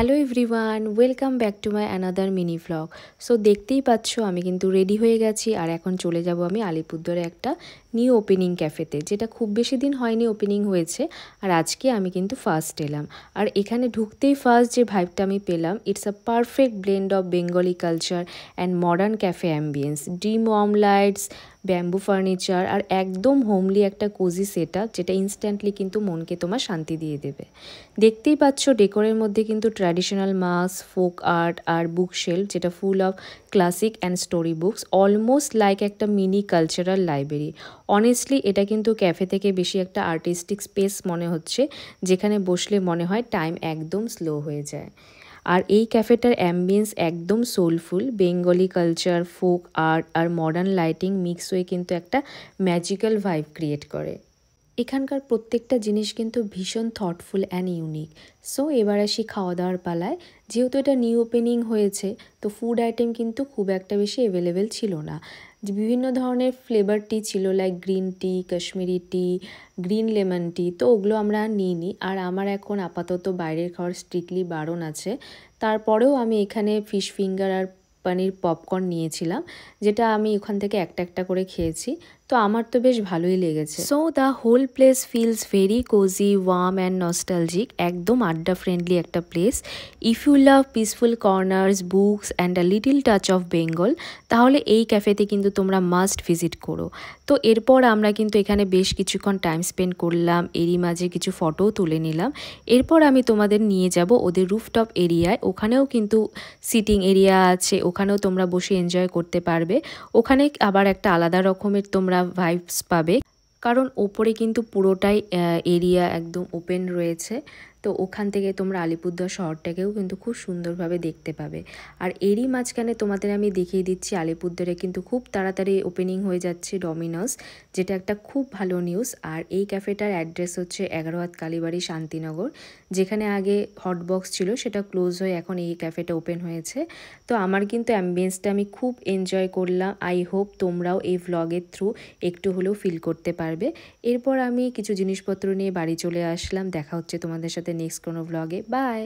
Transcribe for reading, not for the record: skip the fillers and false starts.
Hello everyone, welcome back to my another mini vlog. So দেখতেই পাচ্ছ আমি কিন্তু রেডি হয়ে গেছি আর এখন চলে যাব আমি আলিপুরদুয়ারে একটা নিউ ওপেনিং ক্যাফেতে, যেটা খুব বেশি দিন হয়নি ওপেনিং হয়েছে। আর আজকে আমি কিন্তু ফার্স্ট এলাম। আর এখানে ঢুকতেই ফার্স্ট যে ভাইবটা আমি পেলাম, it's a perfect blend of Bengali culture and modern cafe ambience, ডিম ওয়ার্ম লাইটস, ব্যাম্বু ফার্নিচার আর একদম হোমলি একটা কোজি সেটআপ, যেটা ইনস্ট্যান্টলি কিন্তু মনকে তোমার শান্তি দিয়ে দেবে। দেখতেই পাচ্ছ ডেকোরের মধ্যে কিন্তু ট্র্যাডিশনাল মাস্ক, ফোক আর্ট আর বুক শেলফ, যেটা full of classic and story books, almost like একটা মিনি কালচারাল লাইব্রেরি। অনেস্টলি এটা কিন্তু ক্যাফে থেকে বেশি একটা আর্টিস্টিক স্পেস মনে হচ্ছে, যেখানে বসলে মনে হয় টাইম একদম স্লো হয়ে যায়। আর এই ক্যাফেটার অ্যাম্বিয়েন্স একদম soulful, Bengali culture, folk art আর মডার্ন লাইটিং মিক্স হয়ে কিন্তু একটা ম্যাজিক্যাল ভাইব ক্রিয়েট করে। এখানকার প্রত্যেকটা জিনিস কিন্তু ভীষণ থটফুল অ্যান্ড ইউনিক। সো এবার আসি খাওয়া দাওয়ার পালায়। যেহেতু এটা নিউ ওপেনিং হয়েছে, তো ফুড আইটেম কিন্তু খুব একটা বেশি অ্যাভেলেবেল ছিল না। বিভিন্ন ধরনের ফ্লেভার টি ছিল, লাইক গ্রিন টি, কাশ্মীরি টি, গ্রিন লেমন টি, তো ওগুলো আমরা নিইনি। আর আমার এখন আপাতত বাইরের খাওয়ার স্ট্রিক্টলি বারণ আছে। তারপরেও আমি এখানে ফিশ ফিঙ্গার আর পানির পপকর্ন নিয়েছিলাম, যেটা আমি ওখান থেকে একটা একটা করে খেয়েছি। তো আমার তো বেশ ভালোই লেগেছে। So the whole place feels very cozy, warm and nostalgic. একদম আড্ডা ফ্রেন্ডলি একটা place. If you love peaceful corners, books and a little touch of Bengal, তাহলে এই ক্যাফেতে কিন্তু তোমরা মাস্ট ভিজিট করো। তো এরপর আমরা কিন্তু এখানে বেশ কিছুক্ষণ টাইম স্পেন্ড করলাম, এরই মাঝে কিছু ফটোও তুলে নিলাম। এরপর আমি তোমাদের নিয়ে যাব ওদের রুফটপ এরিয়ায়। ওখানেও কিন্তু সিটিং এরিয়া আছে, ওখানেও তোমরা বসে এনজয় করতে পারবে। ওখানে আবার একটা আলাদা রকমের তোমরা ভাইবস পাবে, কারণ ওপরে কিন্তু পুরোটাই এরিয়া একদম ওপেন রয়েছে। তো ওখান থেকে তোমরা আলিপুরদুয়ার শহরটাকেও কিন্তু খুব সুন্দরভাবে দেখতে পাবে। আর এরই মাঝখানে তোমাদের আমি দেখিয়ে দিচ্ছি আলিপুরদুয়ারে কিন্তু খুব তাড়াতাড়ি ওপেনিং হয়ে যাচ্ছে ডমিনোস, যেটা একটা খুব ভালো নিউজ। আর এই ক্যাফেটার অ্যাড্রেস হচ্ছে 11 হাত কালীবাড়ি, শান্তিনগর। যেখানে আগে হটবক্স ছিল সেটা ক্লোজ হয়ে এখন এই ক্যাফেটা ওপেন হয়েছে। তো আমার কিন্তু অ্যাম্বিয়েন্সটা আমি খুব এনজয় করলাম। আই হোপ তোমরাও এই ভ্লগের থ্রু একটু হলেও ফিল করতে পারবে। এরপর আমি কিছু জিনিসপত্র নিয়ে বাড়ি চলে আসলাম। দেখা হচ্ছে তোমাদের সাথে নেক্সট কোনো ভ্লগে। বাই।